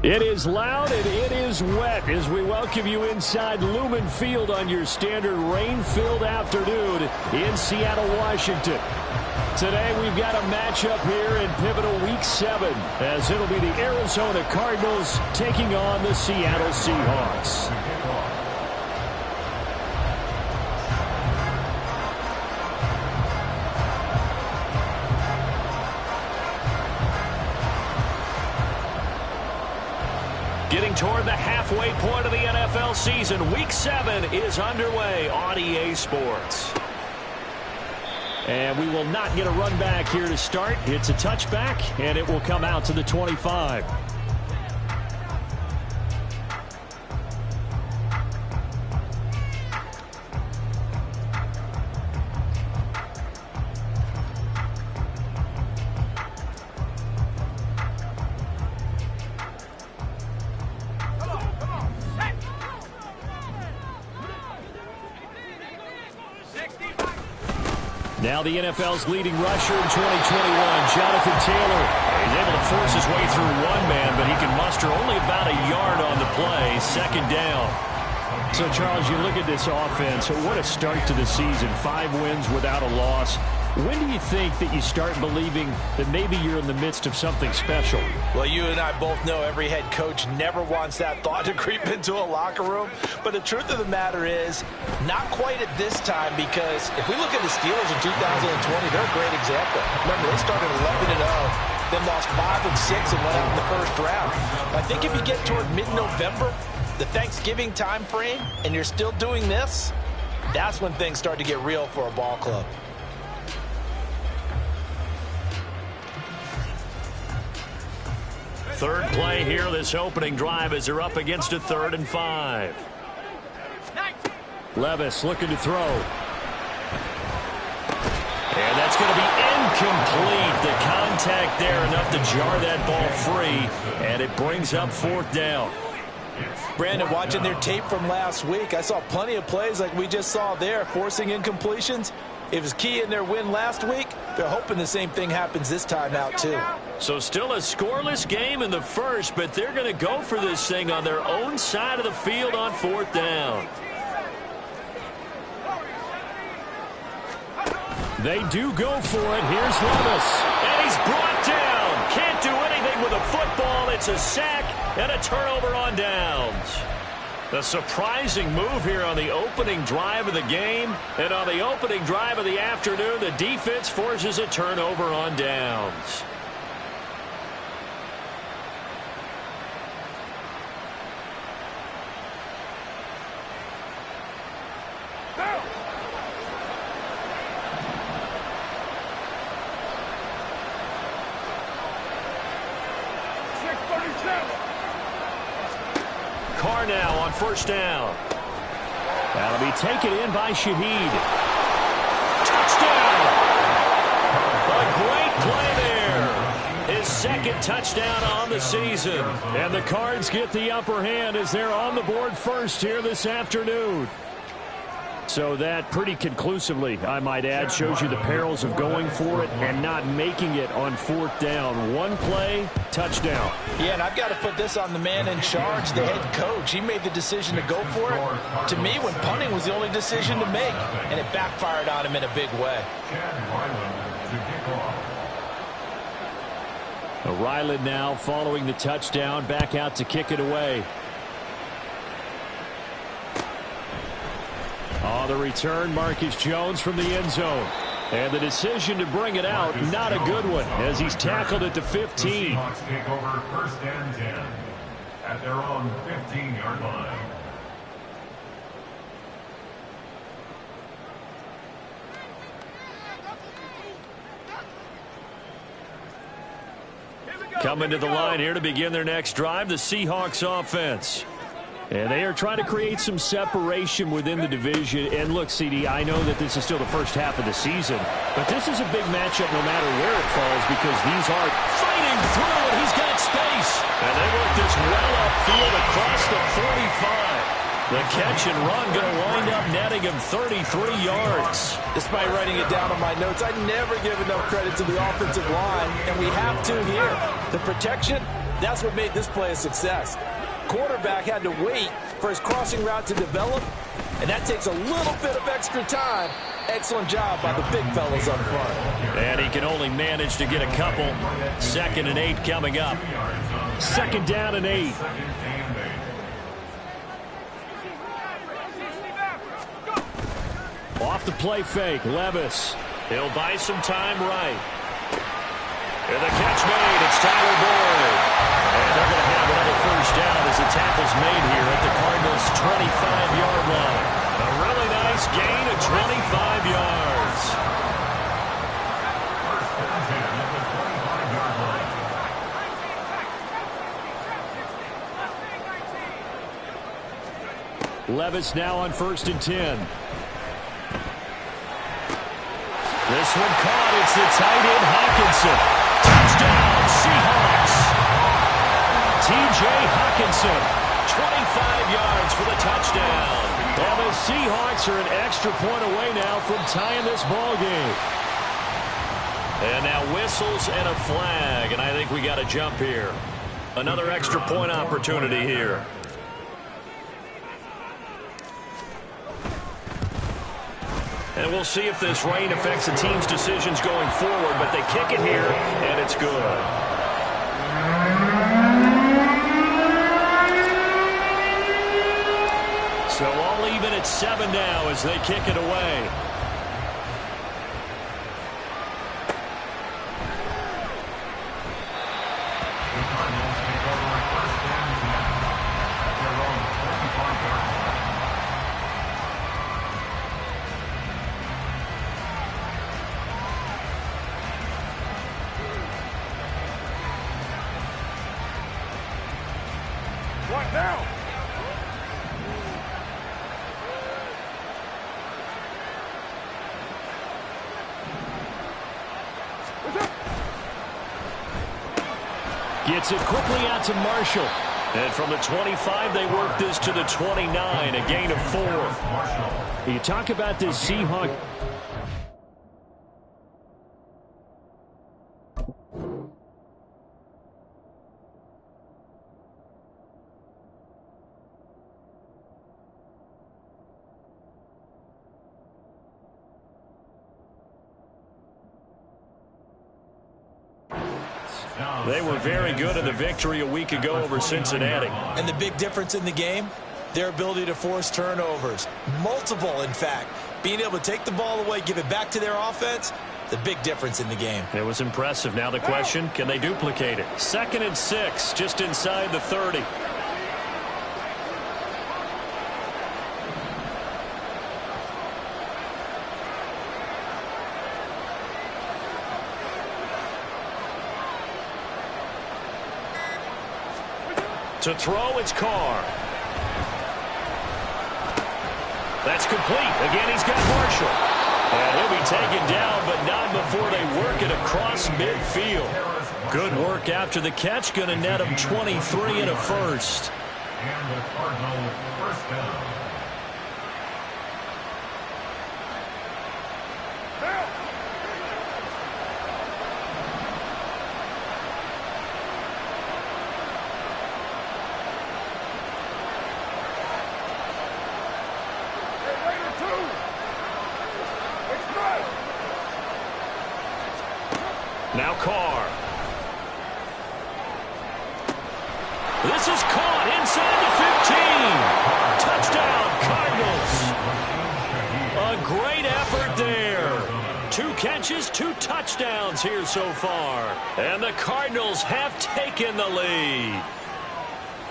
It is loud and it is wet as we welcome you inside Lumen Field on your standard rain-filled afternoon in Seattle, Washington. Today we've got a matchup here in pivotal Week 7 as it'll be the Arizona Cardinals taking on the Seattle Seahawks. Getting toward the halfway point of the NFL season, Week 7 is underway on EA Sports. And we will not get a run back here to start. It's a touchback, and it will come out to the 25. Now the NFL's leading rusher in 2021, Jonathan Taylor. He's able to force his way through one man, but he can muster only about a yard on the play. Second down. So, Charles, you look at this offense. What a start to the season. 5 wins without a loss. When do you think that you start believing that maybe you're in the midst of something special? Well, you and I both know every head coach never wants that thought to creep into a locker room. But the truth of the matter is, not quite at this time, because if we look at the Steelers in 2020, they're a great example. Remember, they started 11-0, then lost 5 and 6 and went out in the first round. I think if you get toward mid-November, the Thanksgiving time frame, and you're still doing this, that's when things start to get real for a ball club. Third play here, this opening drive as they're up against a 3rd and 5. Levis looking to throw. And that's going to be incomplete. The contact there enough to jar that ball free, and it brings up 4th down. Brandon, watching their tape from last week, I saw plenty of plays like we just saw there, forcing incompletions. It was key in their win last week. They're hoping the same thing happens this time out, too. So still a scoreless game in the first, but they're going to go for this thing on their own side of the field on 4th down. They do go for it. Here's Levis. And he's brought down. Can't do anything with a football. It's a sack and a turnover on downs. A surprising move here on the opening drive of the game. And on the opening drive of the afternoon, the defense forces a turnover on downs. Carr now on 1st down. That'll be taken in by Shaheed. Touchdown! A great play there. His 2nd touchdown on the season. And the Cards get the upper hand as they're on the board first here this afternoon. So that pretty conclusively, I might add, shows you the perils of going for it and not making it on 4th down. One play, touchdown. Yeah, and I've got to put this on the man in charge, the head coach. He made the decision to go for it. To me, when punting was the only decision to make, and it backfired on him in a big way. Ryland now following the touchdown, back out to kick it away. On the return, Marcus Jones from the end zone. And the decision to bring it out, not a good one, as he's tackled at the 15. Seahawks take over 1st and 10 at their own 15-yard line. Coming to the line here to begin their next drive, the Seahawks offense. And they are trying to create some separation within the division. And look, CD, I know that this is still the first half of the season, but this is a big matchup no matter where it falls because these are fighting through and he's got space. And they work this well upfield across the 45. The catch and run going to wind up netting him 33 yards. Despite writing it down on my notes, I never give enough credit to the offensive line, and we have to here. The protection, That's what made this play a success. Quarterback had to wait for his crossing route to develop, and that takes a little bit of extra time. Excellent job by the big fellas up front. And he can only manage to get a couple. 2nd and 8 coming up. 2nd down and 8. Off the play fake, Levis. He'll buy some time right. And the catch made. It's Tyler Boyd. And they're going to have another first down as the tackle's made here at the Cardinals' 25-yard line. A really nice gain of 25 yards. Levis now on 1st and 10. This one caught. It's the tight end, Hawkinson. Touchdown, Seahawks. T.J. Hawkinson, 25 yards for the touchdown. And the Seahawks are an extra point away now from tying this ball game. And now whistles and a flag, and I think we got a jump here. Another extra point opportunity here. And we'll see if this rain affects the team's decisions going forward, but they kick it here, and it's good. So all even at 7 now as they kick it away. Gets it quickly out to Marshall. And from the 25, they work this to the 29, a gain of 4. You talk about this Seahawks. They were very good in the victory a week ago over Cincinnati. And the big difference in the game, their ability to force turnovers. Multiple, in fact. Being able to take the ball away, give it back to their offense, the big difference in the game. It was impressive. Now the question, can they duplicate it? 2nd and 6, just inside the 30. To throw, it's Carr. That's complete. Again, he's got Marshall. And he'll be taken down, but not before they work it across midfield. Good work after the catch. Going to net him 23 and a first. And the Cardinals first down. Now Carr. This is caught inside the 15. Touchdown, Cardinals. A great effort there. 2 catches, 2 touchdowns here so far. And the Cardinals have taken the lead.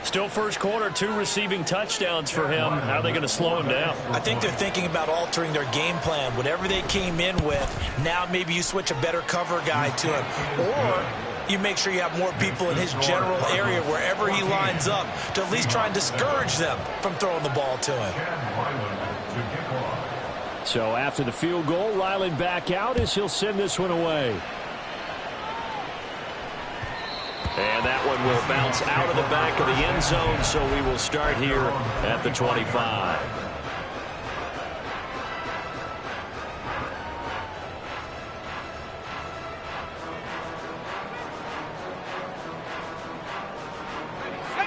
Still first quarter, 2 receiving touchdowns for him. How are they going to slow him down? I think they're thinking about altering their game plan. Whatever they came in with, now maybe you switch a better cover guy to him. Or you make sure you have more people in his general area wherever he lines up to at least try and discourage them from throwing the ball to him. So after the field goal, Ryland back out as he'll send this one away. And that one will bounce out of the back of the end zone, so we will start here at the 25.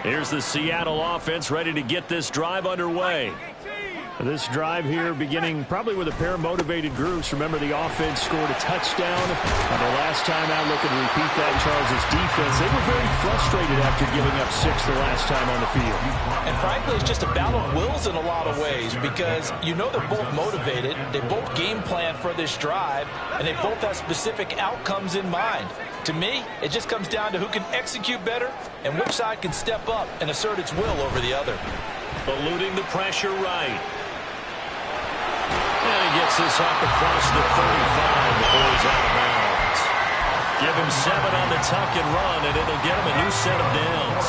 Here's the Seattle offense ready to get this drive underway. This drive here beginning probably with a pair of motivated groups. Remember, the offense scored a touchdown. And the last time out, looking to repeat that, Charles' defense, they were very frustrated after giving up 6 the last time on the field. And frankly, it's just a battle of wills in a lot of ways because you know they're both motivated. They both game plan for this drive, and they both have specific outcomes in mind. To me, it just comes down to who can execute better and which side can step up and assert its will over the other. Eluding the pressure right. And he gets this up across the 35 before he's out of bounds. Give him 7 on the tuck and run, and it'll get him a new set of downs.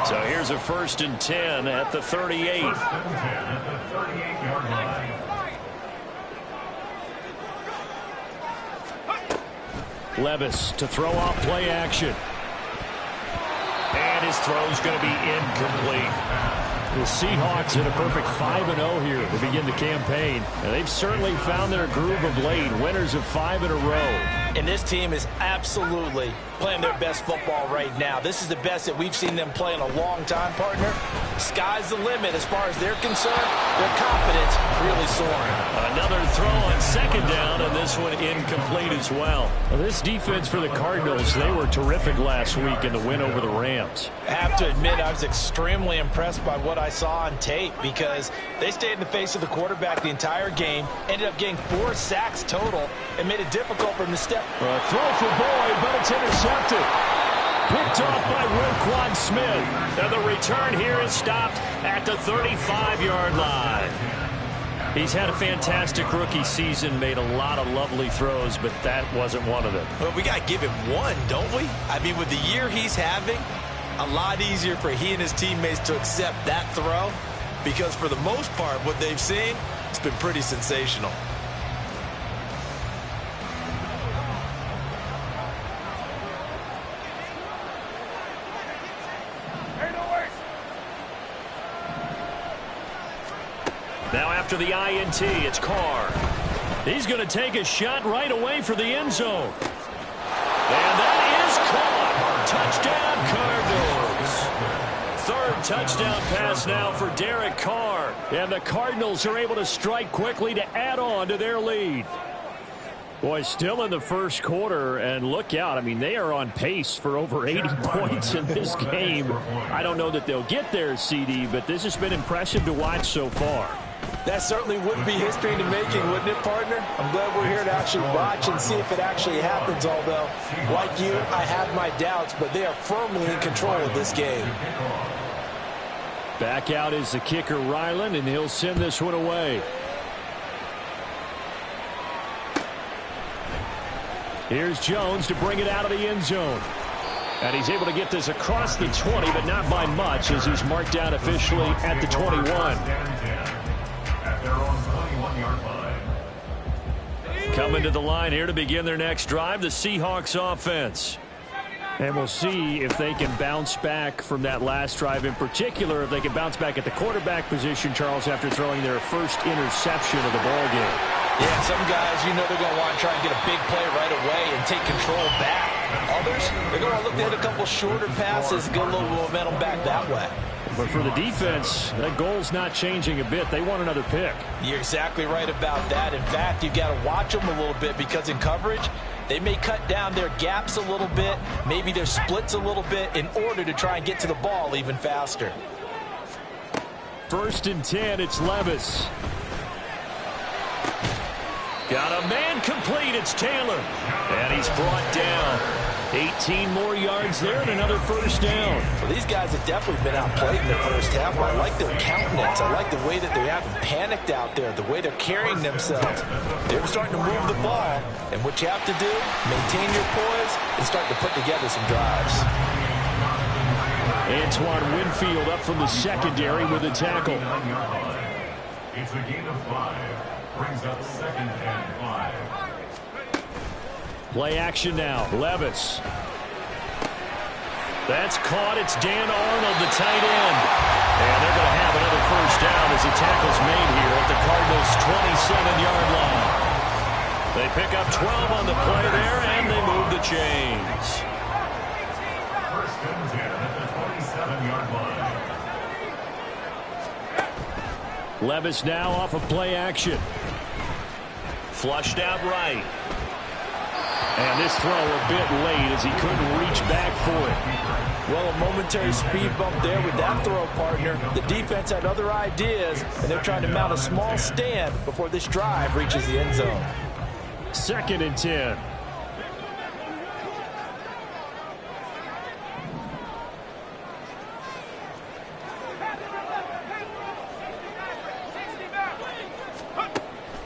So here's a 1st and 10 at the 38. 1st and 10 at the 38-yard line. Levis to throw off play action. And his throw's going to be incomplete. The Seahawks in a perfect 5-0 here to begin the campaign. And they've certainly found their groove of late. Winners of 5 in a row. And this team is absolutely playing their best football right now. This is the best that we've seen them play in a long time, partner. Sky's the limit as far as they're concerned. Their confidence really soaring. Another throw on 2nd down, and this one incomplete as well. This defense for the Cardinals, they were terrific last week in the win over the Rams. I have to admit, I was extremely impressed by what I saw on tape because they stayed in the face of the quarterback the entire game, ended up getting 4 sacks total, and made it difficult for him to step. Throw for Boyd, but it's intercepted. Picked off by Roquan Smith. And the return here is stopped at the 35-yard line. He's had a fantastic rookie season, made a lot of lovely throws, but that wasn't one of them. Well, we got to give him one, don't we? I mean, with the year he's having, a lot easier for he and his teammates to accept that throw because for the most part, what they've seen, it's been pretty sensational. Now after the INT, it's Carr. He's going to take a shot right away for the end zone. And that is caught. Touchdown, Cardinals. 3rd touchdown pass now for Derek Carr. And the Cardinals are able to strike quickly to add on to their lead. Boy, still in the 1st quarter, and look out. I mean, they are on pace for over 80 points in this game. I don't know that they'll get there, CD, but this has been impressive to watch so far. That certainly would be history in the making, wouldn't it, partner? I'm glad we're here to actually watch and see if it actually happens, although, like you, I have my doubts, but they are firmly in control of this game. Back out is the kicker, Ryland, and he'll send this one away. Here's Jones to bring it out of the end zone. And he's able to get this across the 20, but not by much, as he's marked down officially at the 21. At their own 21-yard line. Coming to the line here to begin their next drive, the Seahawks offense. And we'll see if they can bounce back from that last drive, in particular, if they can bounce back at the quarterback position, Charles, after throwing their first interception of the ballgame. Yeah, some guys, you know they're going to want to try and get a big play right away and take control back. Others, they're going to look at a couple shorter passes, get a little momentum back that way. But for the defense, that goal's not changing a bit. They want another pick. You're exactly right about that. In fact, you've got to watch them a little bit because in coverage, they may cut down their gaps a little bit, maybe their splits a little bit in order to try and get to the ball even faster. 1st and 10, it's Levis. Got a man complete, it's Taylor. And he's brought down. 18 more yards there and another 1st down. Well, these guys have definitely been outplayed in the 1st half. I like their countenance. I like the way that they haven't panicked out there, the way they're carrying themselves. They're starting to move the ball. And what you have to do, maintain your poise and start to put together some drives. Antoine Winfield up from the secondary with a tackle. It's a gain of 5. Brings up 2nd and 5. Play action now. Levis. That's caught. It's Dan Arnold, the tight end. And they're going to have another 1st down as the tackle's made here at the Cardinals' 27-yard line. They pick up 12 on the play there, and they move the chains. 1st and 10 at the 27. 7-yard line. Levis now off of play action. Flushed out right. And this throw a bit late as he couldn't reach back for it. Well, a momentary speed bump there with that throw, partner. The defense had other ideas, and they're trying to mount a small stand before this drive reaches the end zone. 2nd and 10.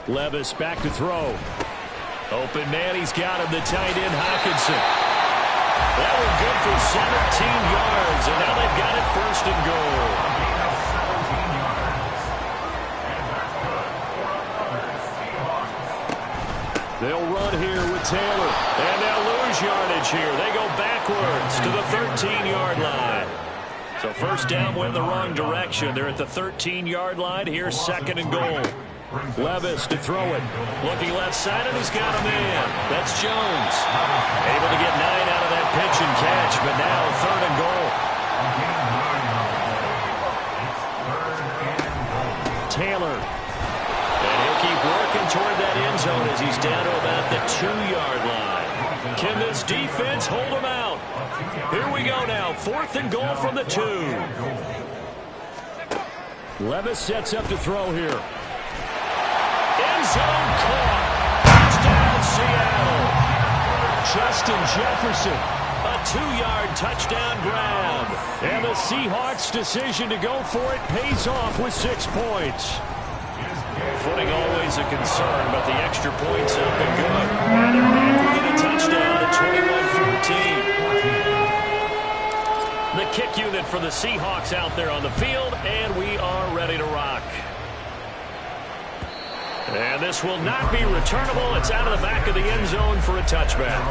Levis back to throw. Open man, he's got him, the tight end, Hawkinson. That was good for 17 yards, and now they've got it 1st and goal. They'll run here with Taylor, and they'll lose yardage here. They go backwards to the 13-yard line. So 1st down went the wrong direction. They're at the 13-yard line. Here's 2nd and goal. Levis to throw it. Looking left side, and he's got a man. That's Jones. Able to get 9 out of that pitch and catch, but now 3rd and goal. Taylor. And he'll keep working toward that end zone as he's down to about the 2-yard line. Can this defense hold him out? Here we go now. 4th and goal from the 2. Levis sets up to throw here. End zone caught. Touchdown, Seattle. Justin Jefferson. A 2-yard touchdown grab. And the Seahawks' decision to go for it pays off with 6 points. Footing always a concern, but the extra points up and good. And they're back within a touchdown at 21-14. The kick unit for the Seahawks out there on the field, and we are ready to rock. And this will not be returnable. It's out of the back of the end zone for a touchback.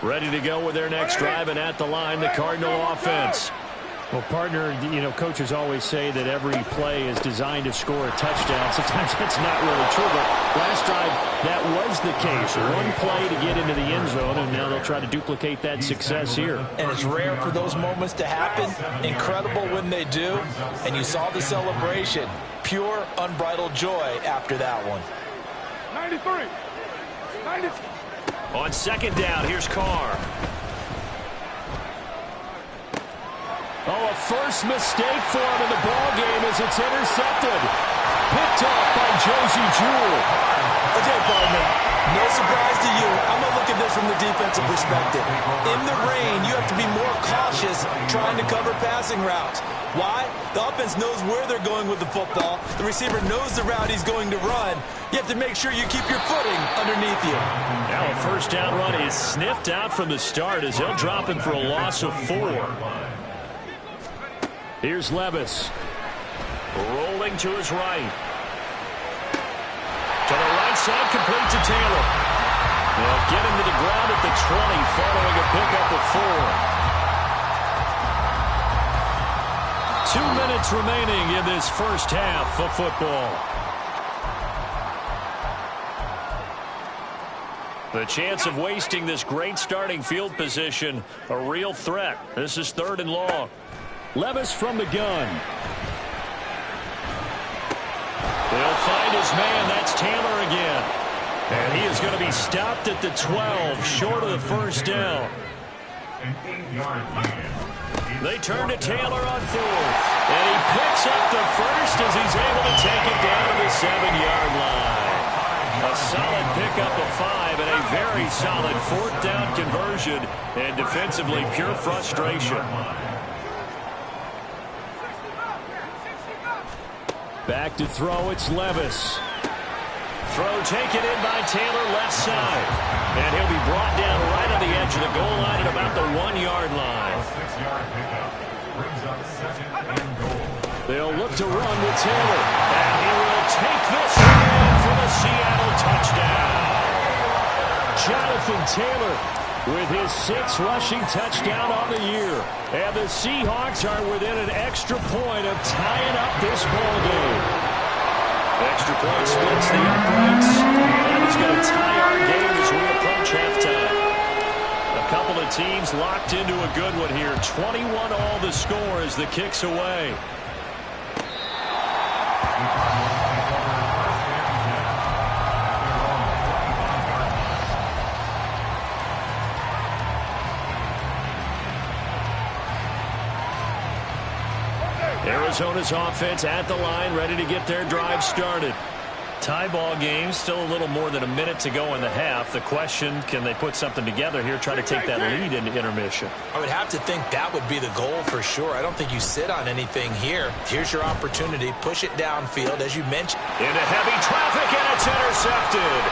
Ready to go with their next drive, and at the line, the Cardinal offense. Well, partner, you know, coaches always say that every play is designed to score a touchdown. Sometimes that's not really true, but last drive, that was the case. One play to get into the end zone, and now they'll try to duplicate that success here. And it's rare for those moments to happen. Incredible when they do. And you saw the celebration. Pure, unbridled joy after that one. 93. 90. On 2nd down, here's Carr. Oh, a first mistake for him in the ball game as it's intercepted. Picked off by Josie Jewell. Okay, partner, no surprise to you. I'm going to look at this from the defensive perspective. In the rain, you have to be more cautious trying to cover passing routes. Why? The offense knows where they're going with the football. The receiver knows the route he's going to run. You have to make sure you keep your footing underneath you. Now a 1st down run is sniffed out from the start as they'll drop him for a loss of 4. Here's Levis. Rolling to his right. To the right side, complete to Taylor. They'll get him to the ground at the 20, following a pickup of 4. 2 minutes remaining in this first half of football. The chance of wasting this great starting field position, a real threat. This is 3rd and long. Levis from the gun. They'll find his man. That's Taylor again. And he is going to be stopped at the 12, short of the 1st down. They turn to Taylor on 4th. And he picks up the 1st as he's able to take it down to the 7-yard line. A solid pickup of 5 and a very solid 4th down conversion. And defensively, pure frustration. Back to throw, it's Levis. Throw taken in by Taylor, left side. And he'll be brought down right on the edge of the goal line at about the 1-yard line. 6-yard pickup brings up 2nd and goal. They'll look to run with Taylor. And he will take this in for the Seattle touchdown. Jonathan Taylor with his 6th rushing touchdown on the year. And the Seahawks are within an extra point of tying up this ball game. Extra point splits the uprights. And it's going to tie our game as we approach halftime. A couple of teams locked into a good one here. 21 all the score as the kick's away. Arizona's offense at the line, ready to get their drive started. Tie ball game, still a little more than a minute to go in the half. The question, can they put something together here, try to take that lead into intermission? I would have to think that would be the goal for sure. I don't think you sit on anything here. Here's your opportunity. Push it downfield, as you mentioned. Into heavy traffic, and it's intercepted.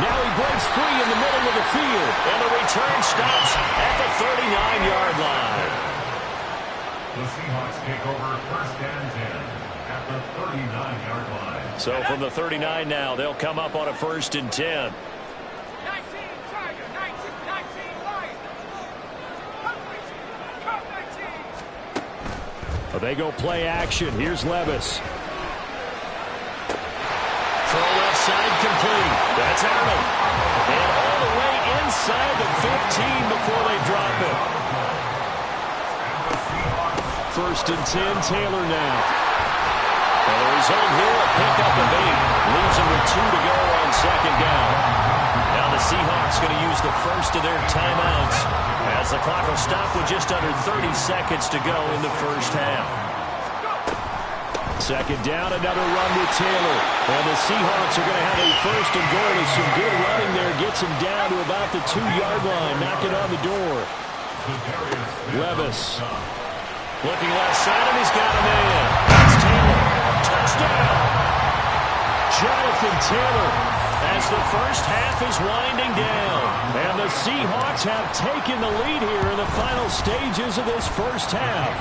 Now he breaks free in the middle of the field, and the return stops at the 39-yard line. The Seahawks take over 1st and 10 at the 39-yard line. So from the 39 now, they'll come up on a 1st and 10. 19, Tiger, 19, Lion. Cut 19. They go play action. Here's Levis. Throw left side complete. That's Arnold. And all the way inside the 15 before they drop it. 1st and 10, Taylor now. And the result here, a pickup of 8. Leaves him with 2 to go on 2nd down. Now the Seahawks going to use the first of their timeouts as the clock will stop with just under 30 seconds to go in the 1st half. 2nd down, another run with Taylor. And the Seahawks are going to have a 1st and goal as some good running there gets him down to about the 2-yard line, knocking on the door. Levis. Looking left side, and he's got a man. That's Taylor. Touchdown! Jonathan Taylor as the 1st half is winding down. And the Seahawks have taken the lead here in the final stages of this 1st half.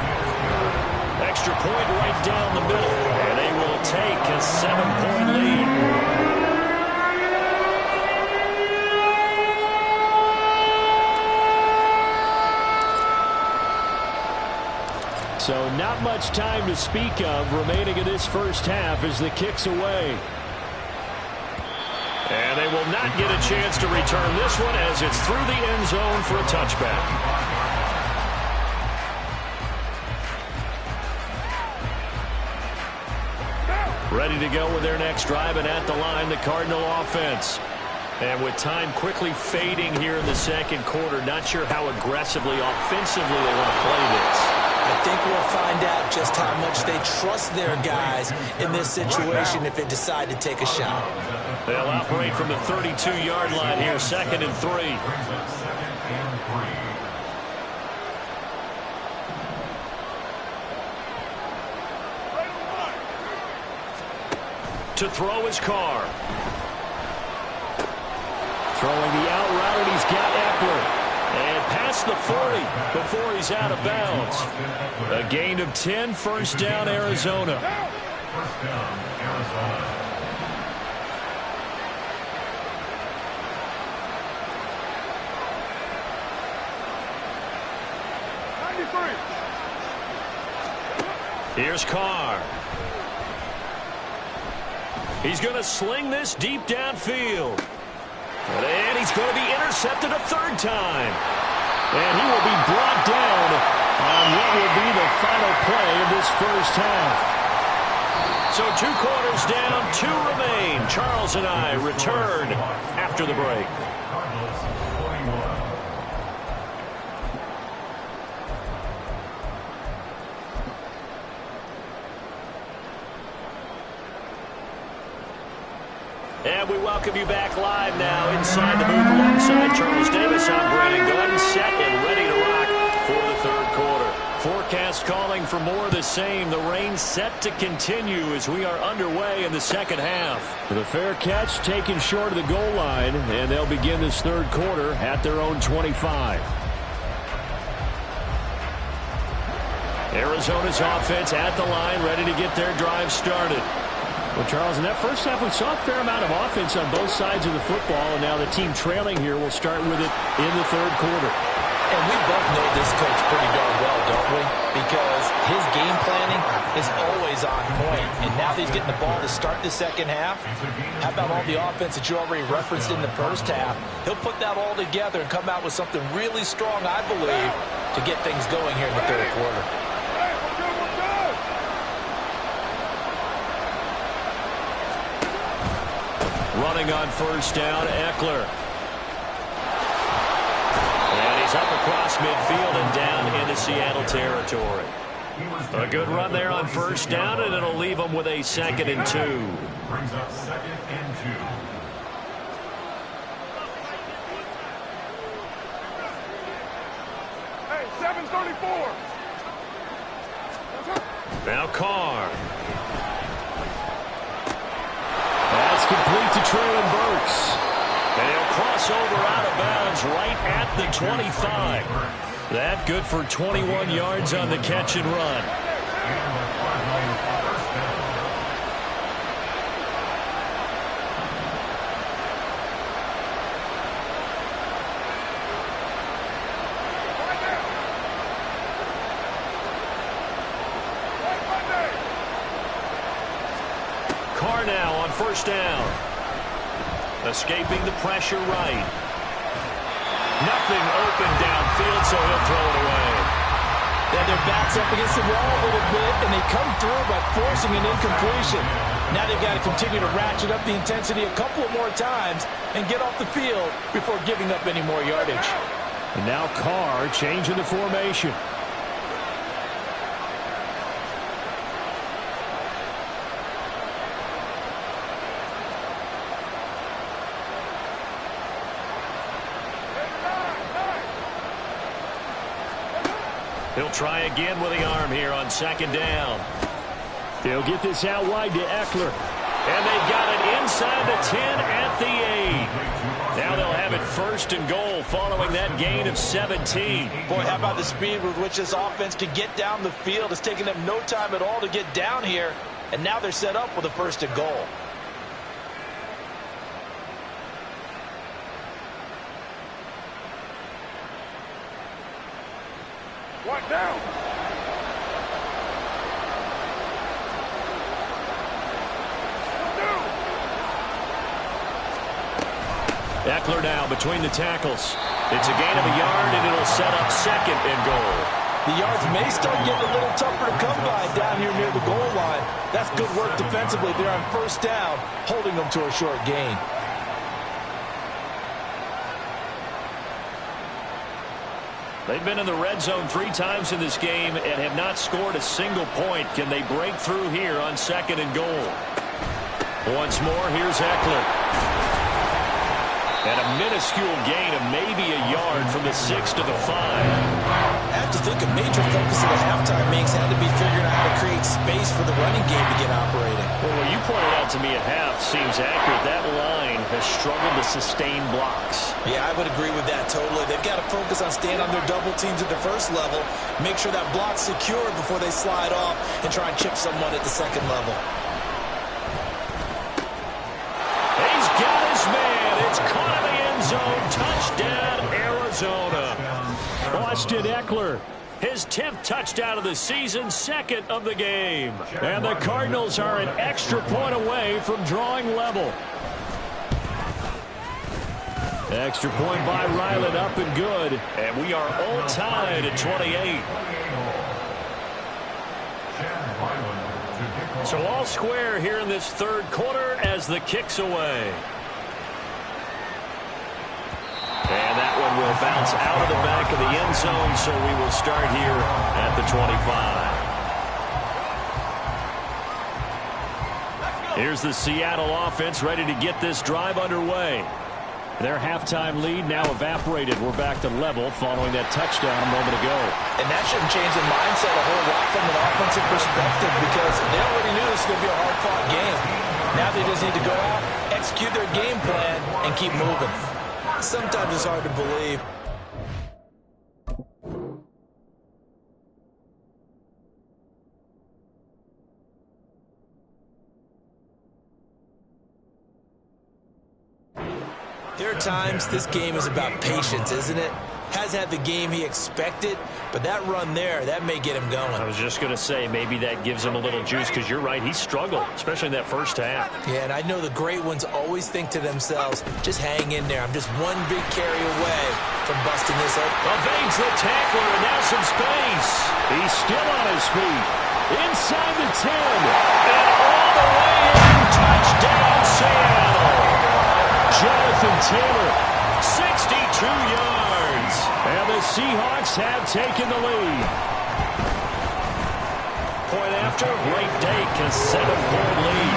Extra point right down the middle, and they will take a 7-point lead. So not much time to speak of remaining in this 1st half as the kick's away. And they will not get a chance to return this one as it's through the end zone for a touchback. Ready to go with their next drive, and at the line, the Cardinal offense. And with time quickly fading here in the 2nd quarter, not sure how aggressively, offensively they want to play this. I think we'll find out just how much they trust their guys in this situation if they decide to take a shot. They'll operate from the 32-yard line here, 2nd and 3. To throw his Carr. Throwing the out route, and he's got Eckler. And past the 40 before he's out of bounds. A gain of 10, 1st down, Arizona. 1st down, Arizona. Here's Carr. He's going to sling this deep downfield. And he's going to be intercepted a 3rd time. And he will be brought down on what will be the final play of this 1st half. So 2 quarters down, 2 remain. Charles and I return after the break. And we welcome you back live now inside the booth alongside Charles Davis. I'm Brandon Gunn, set and ready to rock for the 3rd quarter. Forecast calling for more of the same. The rain set to continue as we are underway in the 2nd half. The fair catch taken short of the goal line, and they'll begin this 3rd quarter at their own 25. Arizona's offense at the line, ready to get their drive started. Well, Charles, in that first half, we saw a fair amount of offense on both sides of the football, and now the team trailing here will start with it in the third quarter. And we both know this coach pretty darn well, don't we? Because his game planning is always on point. And now that he's getting the ball to start the second half, how about all the offense that you already referenced in the first half? He'll put that all together and come out with something really strong, I believe, to get things going here in the third quarter. Running on first down, Eckler. And he's up across midfield and down into Seattle territory. A good run there on first down, and it'll leave them with a 2nd and 2. Brings up 2nd and 2. Hey, 734. Now Carr. That's complete to Traylon Burks. And he'll cross over out of bounds right at the 25. That good for 21 yards on the catch and run. Carr now on first down. Escaping the pressure right. Nothing open downfield, so he'll throw it away. Then their backs up against the wall a little bit, and they come through by forcing an incompletion. Now they've got to continue to ratchet up the intensity a couple of more times and get off the field before giving up any more yardage. And now Carr changing the formation. He'll try again with the arm here on second down. They'll get this out wide to Eckler. And they've got it inside the 10 at the 8. Now they'll have it 1st and goal following that gain of 17. Boy, how about the speed with which this offense can get down the field? It's taken them no time at all to get down here. And now they're set up with a 1st and goal. One down. Eckler now between the tackles. It's a gain of a yard, and it'll set up 2nd and goal. The yards may start getting a little tougher to come by down here near the goal line. That's good work defensively there on first down, holding them to a short gain. They've been in the red zone 3 times in this game and have not scored a single point. Can they break through here on 2nd and goal? Once more, here's Eckler. And a minuscule gain of maybe a yard from the 6 to the 5. I have to think a major focus of the halftime makes had to be figuring out how to create space for the running game to get operating. Well, what you pointed out to me at half seems accurate. That line has struggled to sustain blocks. Yeah, I would agree with that totally. They've got to focus on staying on their double teams at the first level, make sure that block's secure before they slide off and try and chip someone at the second level. He's got his man. It's caught in the end zone. Touchdown, Arizona. Austin Eckler, his 10th touchdown of the season, 2nd of the game. And the Cardinals are an extra point away from drawing level. Extra point by Ryland, up and good. And we are all tied at 28. So all square here in this third quarter as the kick's away. And that one will bounce out of the back of the end zone, so we will start here at the 25. Here's the Seattle offense ready to get this drive underway. Their halftime lead now evaporated. We're back to level following that touchdown a moment ago. And that shouldn't change the mindset a whole lot from an offensive perspective because they already knew this was going to be a hard-fought game. Now they just need to go out, execute their game plan, and keep moving. Sometimes it's hard to believe. There are times this game is about patience, isn't it? Hasn't had the game he expected, but that run there, that may get him going. I was just going to say, maybe that gives him a little juice, because you're right, he struggled, especially in that first half. Yeah, and I know the great ones always think to themselves, just hang in there. I'm just one big carry away from busting this open. Evades the tackler, and now some space. He's still on his feet. Inside the 10. And all the way in. Touchdown, Seattle. Jonathan Taylor, 62 yards. And the Seahawks have taken the lead. Point after, Ray Dake, a 7-point lead.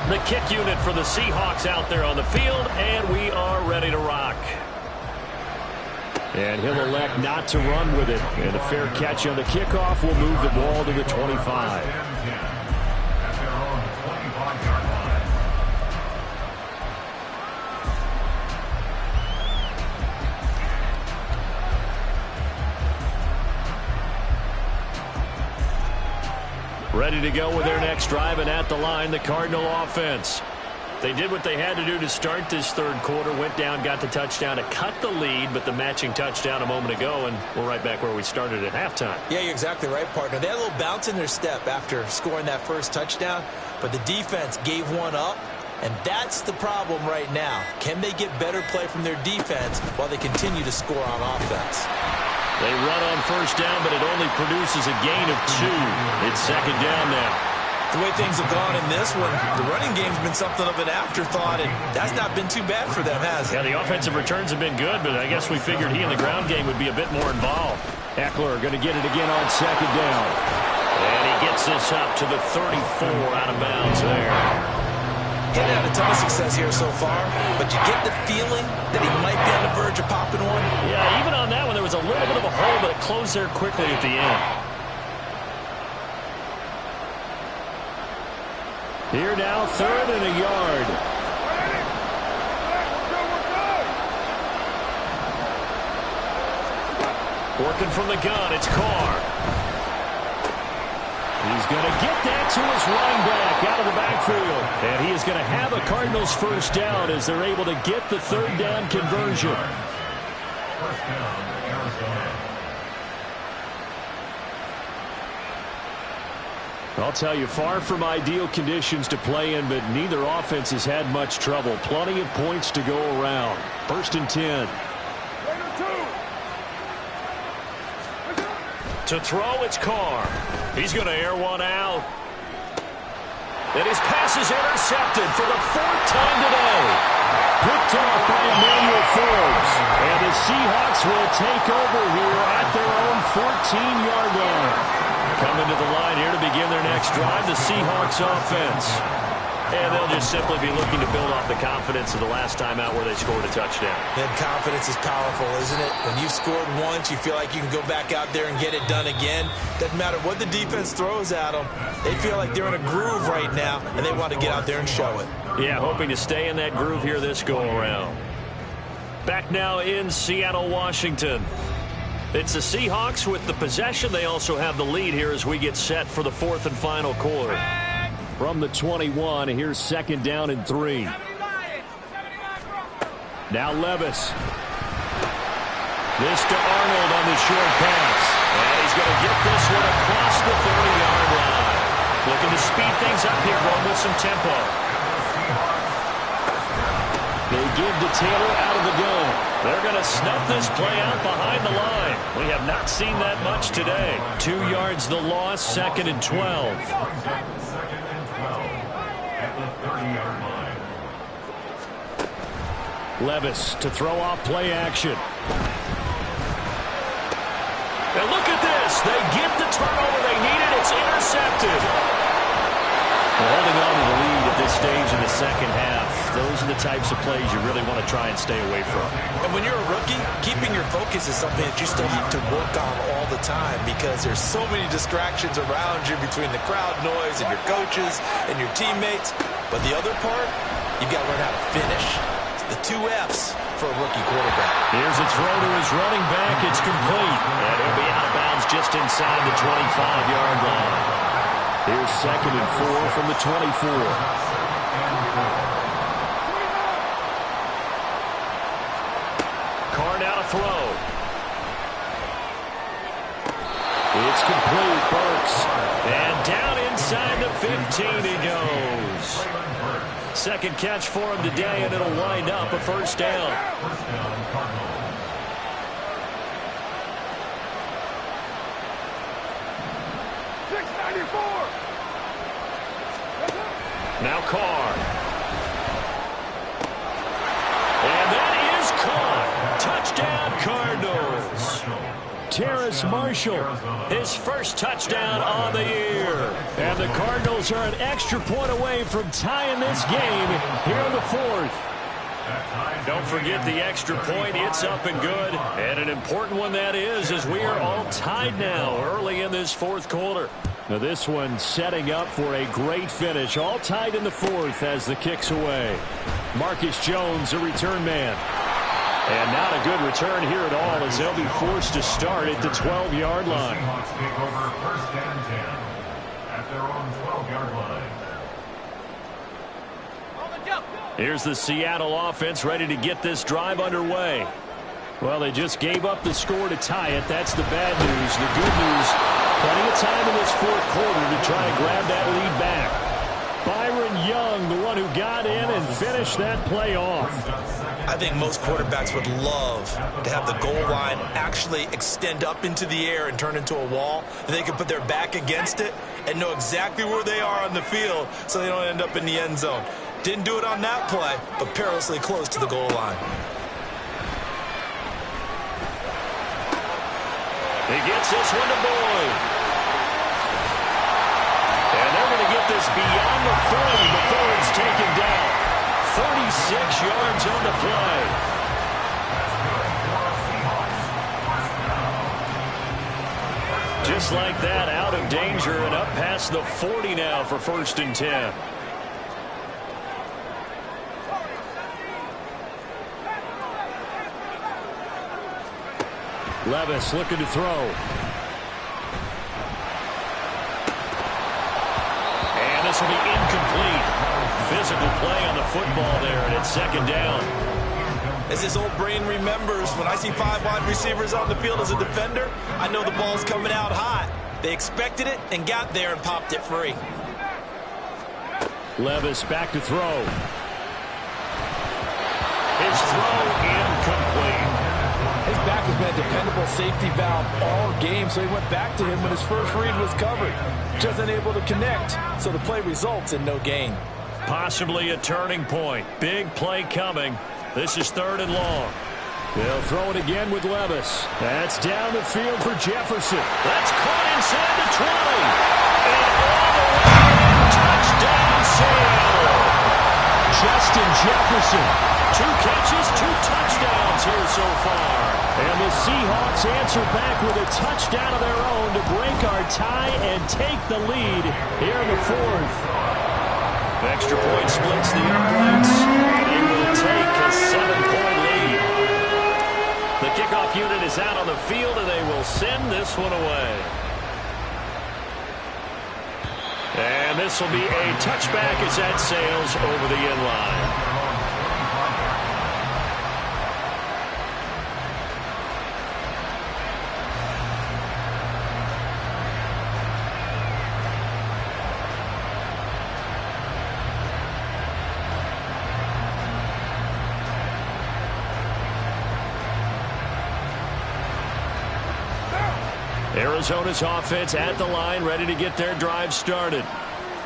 The kick unit for the Seahawks out there on the field, and we are ready to rock. And he'll elect not to run with it. And a fair catch on the kickoff will move the ball to the 25. At their own 25-yard line. Ready to go with their next drive, and at the line, the Cardinal offense. They did what they had to do to start this third quarter, went down, got the touchdown to cut the lead, but the matching touchdown a moment ago, and we're right back where we started at halftime. Yeah, you're exactly right, partner. They had a little bounce in their step after scoring that first touchdown, but the defense gave one up, and that's the problem right now. Can they get better play from their defense while they continue to score on offense? They run on first down, but it only produces a gain of 2. It's second down now. The way things have gone in this one, the running game's been something of an afterthought, and that's not been too bad for them, has it? Yeah, the offensive returns have been good, but I guess we figured he in the ground game would be a bit more involved. Eckler going to get it again on second down. And he gets this up to the 34 out of bounds there. Getting had a ton of success here so far, but you get the feeling that he might be on the verge of popping one. Yeah, even on that one, there was a little bit of a hole, but it closed there quickly at the end. Here now, 3rd and a yard. Working from the gun, it's Carr. He's going to get that to his running back out of the backfield. And he is going to have a Cardinals first down as they're able to get the third down conversion. First down, Arizona. I'll tell you, far from ideal conditions to play in, but neither offense has had much trouble. Plenty of points to go around. 1st and 10. To throw, it's Carr. He's going to air one out. And his pass is intercepted for the 4th time today. Picked off by Emmanuel Forbes. And the Seahawks will take over here at their own 14-yard line. Coming to the line here to begin their next drive, the Seahawks offense. And they'll just simply be looking to build off the confidence of the last time out where they scored a touchdown. Then confidence is powerful, isn't it? When you've scored once, you feel like you can go back out there and get it done again. Doesn't matter what the defense throws at them. They feel like they're in a groove right now, and they want to get out there and show it. Yeah, hoping to stay in that groove here this go-around. Back now in Seattle, Washington. It's the Seahawks with the possession. They also have the lead here as we get set for the 4th and final quarter. From the 21, here's 2nd down and 3. Now Levis. This to Arnold on the short pass. And he's going to get this one across the 30-yard line. Looking to speed things up here, going with some tempo. They give to Taylor out of the gun. They're going to snuff this play out behind the line. We have not seen that much today. 2 yards the loss, 2nd and 12. 2nd and 12 at the 30-yard line. Levis to throw off play action. And look at this. They get the turnover they needed. It's intercepted. Holding on to the lead at this stage in the second half. Those are the types of plays you really want to try and stay away from. And when you're a rookie, keeping your focus is something that you still have to work on all the time because there's so many distractions around you between the crowd noise and your coaches and your teammates. But the other part, you've got to learn how to finish. The 2 F's for a rookie quarterback. Here's a throw to his running back. It's complete. And he'll be out of bounds just inside the 25-yard line. Here's 2nd and 4 from the 24. Throw. It's complete. Burks. And down inside the 15 he goes. 2nd catch for him today, and it'll wind up a first down. Now Carr. And that is caught. Touchdown, Cardinals. Terrace Marshall, his first touchdown on the year. And the Cardinals are an extra point away from tying this game here in the 4th. Don't forget the extra point. It's up and good. And an important one that is, as we are all tied now early in this 4th quarter. Now this one setting up for a great finish. All tied in the 4th as the kick's away. Marcus Jones, a return man. And not a good return here at all, as they'll be forced to start at the 12-yard line. Seahawks take over 1st and 10 at their own 12-yard line. Here's the Seattle offense ready to get this drive underway. Well, they just gave up the score to tie it. That's the bad news. The good news, plenty of time in this 4th quarter to try to grab that lead back. Byron Young, the one who got in and finished that play off. I think most quarterbacks would love to have the goal line actually extend up into the air and turn into a wall. They can put their back against it and know exactly where they are on the field so they don't end up in the end zone. Didn't do it on that play, but perilously close to the goal line. He gets this one to Boyd. And they're going to get this beyond the 40 before it's taken down. 36 yards on the play. Just like that, out of danger and up past the 40 now for 1st and 10. Levis looking to throw. And this will be incomplete. Physical play on the football there, and it's 2nd down. As his old brain remembers, when I see 5 wide receivers on the field as a defender, I know the ball's coming out hot. They expected it and got there and popped it free. Levis back to throw. His throw incomplete. His back has been a dependable safety valve all game, so he went back to him when his first read was covered. Just unable to connect, so the play results in no gain. Possibly a turning point. Big play coming. This is 3rd and long. They'll throw it again with Levis. That's down the field for Jefferson. That's caught inside the 20. And all the way in. Touchdown, Seattle. Justin Jefferson. 2 catches, 2 touchdowns here so far. And the Seahawks answer back with a touchdown of their own to break our tie and take the lead here in the 4th. Extra point splits the uprights. They will take a 7-point lead. The kickoff unit is out on the field, and they will send this one away. And this will be a touchback as that sails over the end line. Arizona's offense at the line, ready to get their drive started.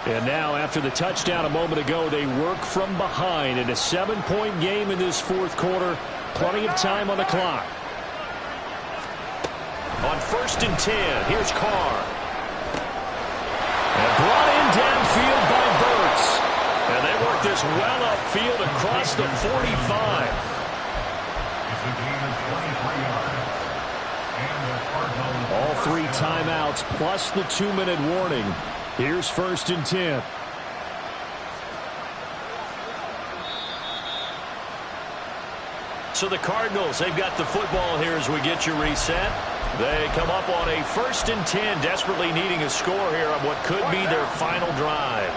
And now, after the touchdown a moment ago, they work from behind in a 7-point game in this 4th quarter. Plenty of time on the clock. On 1st and 10, here's Carr. And brought in downfield by Burks. And they work this well upfield across the 45. It's a gain of 23 yards. All 3 timeouts plus the 2-minute warning. Here's 1st and 10. So the Cardinals, they've got the football here as we get you reset. They come up on a 1st and 10, desperately needing a score here on what could be their final drive.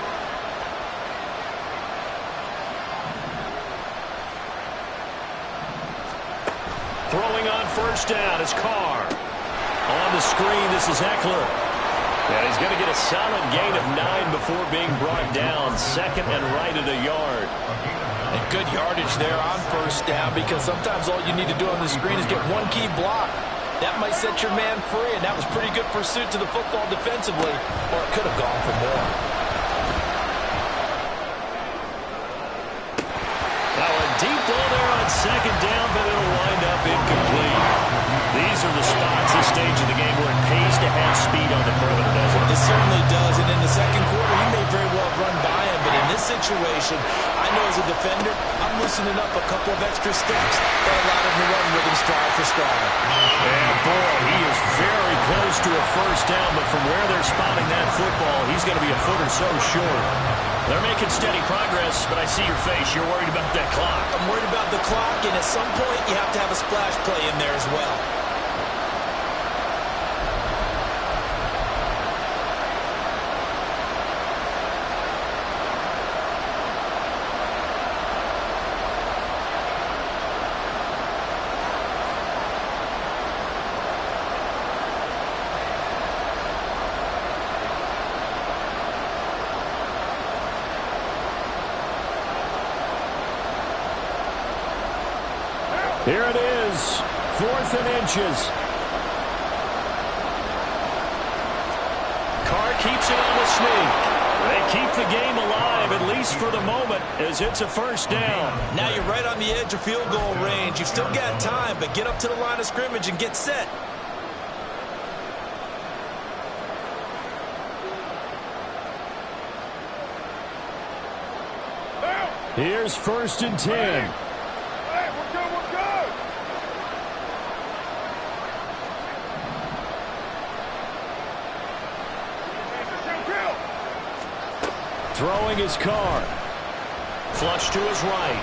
Throwing on 1st down is Carr. On the screen, this is Eckler. And he's going to get a solid gain of 9 before being brought down. 2nd and right at a yard. And good yardage there on 1st down, because sometimes all you need to do on the screen is get one key block. That might set your man free, and that was pretty good pursuit to the football defensively, or it could have gone for more. Now a deep ball there on 2nd down, but it'll wind up incomplete. These are the spots, this stage of the game, where it pays to have speed on the perimeter, doesn't it? It certainly does, and in the 2nd quarter, he may very well run by him, but in this situation, I know as a defender, I'm loosening up a couple of extra steps that allowed him to run with him stride for stride. And boy, he is very close to a 1st down, but from where they're spotting that football, he's going to be a foot or so short. They're making steady progress, but I see your face. You're worried about that clock. I'm worried about the clock, and at some point, you have to have a splash play in there as well. Here it is, 4th and inches. Carr keeps it on the sneak. They keep the game alive, at least for the moment, as it's a 1st down. Now you're right on the edge of field goal range. You've still got time, but get up to the line of scrimmage and get set. Here's 1st and 10. Throwing his Carr. Flush to his right.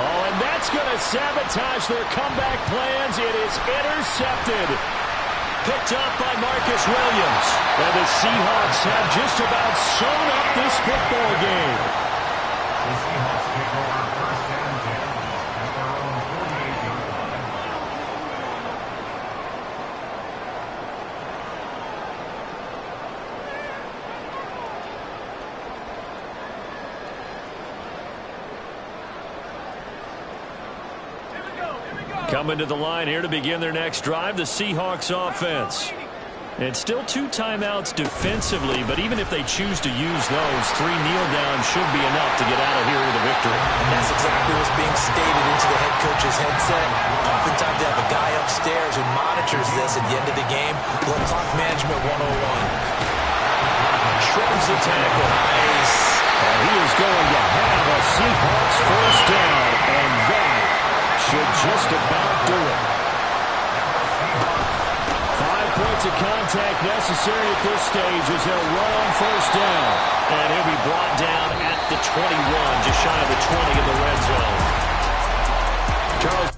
Oh, and that's going to sabotage their comeback plans. It is intercepted. Picked up by Marcus Williams. And the Seahawks have just about sewn up this football game. The Seahawks take over 1st and 10 at their own 48-yard line. Coming to the line here to begin their next drive, the Seahawks offense. And still 2 timeouts defensively, but even if they choose to use those, 3 kneel downs should be enough to get out of here with a victory. And that's exactly what's being stated into the head coach's headset. Oftentimes they have a guy upstairs who monitors this at the end of the game. Blood clock management 101. Shrugs the tackle. Nice. And he is going to have a Seahawks 1st down, and that should just about do it. 5 points of contact necessary at this stage as they'll run on 1st down. And he'll be brought down at the 21, just shy of the 20 in the red zone. Charles.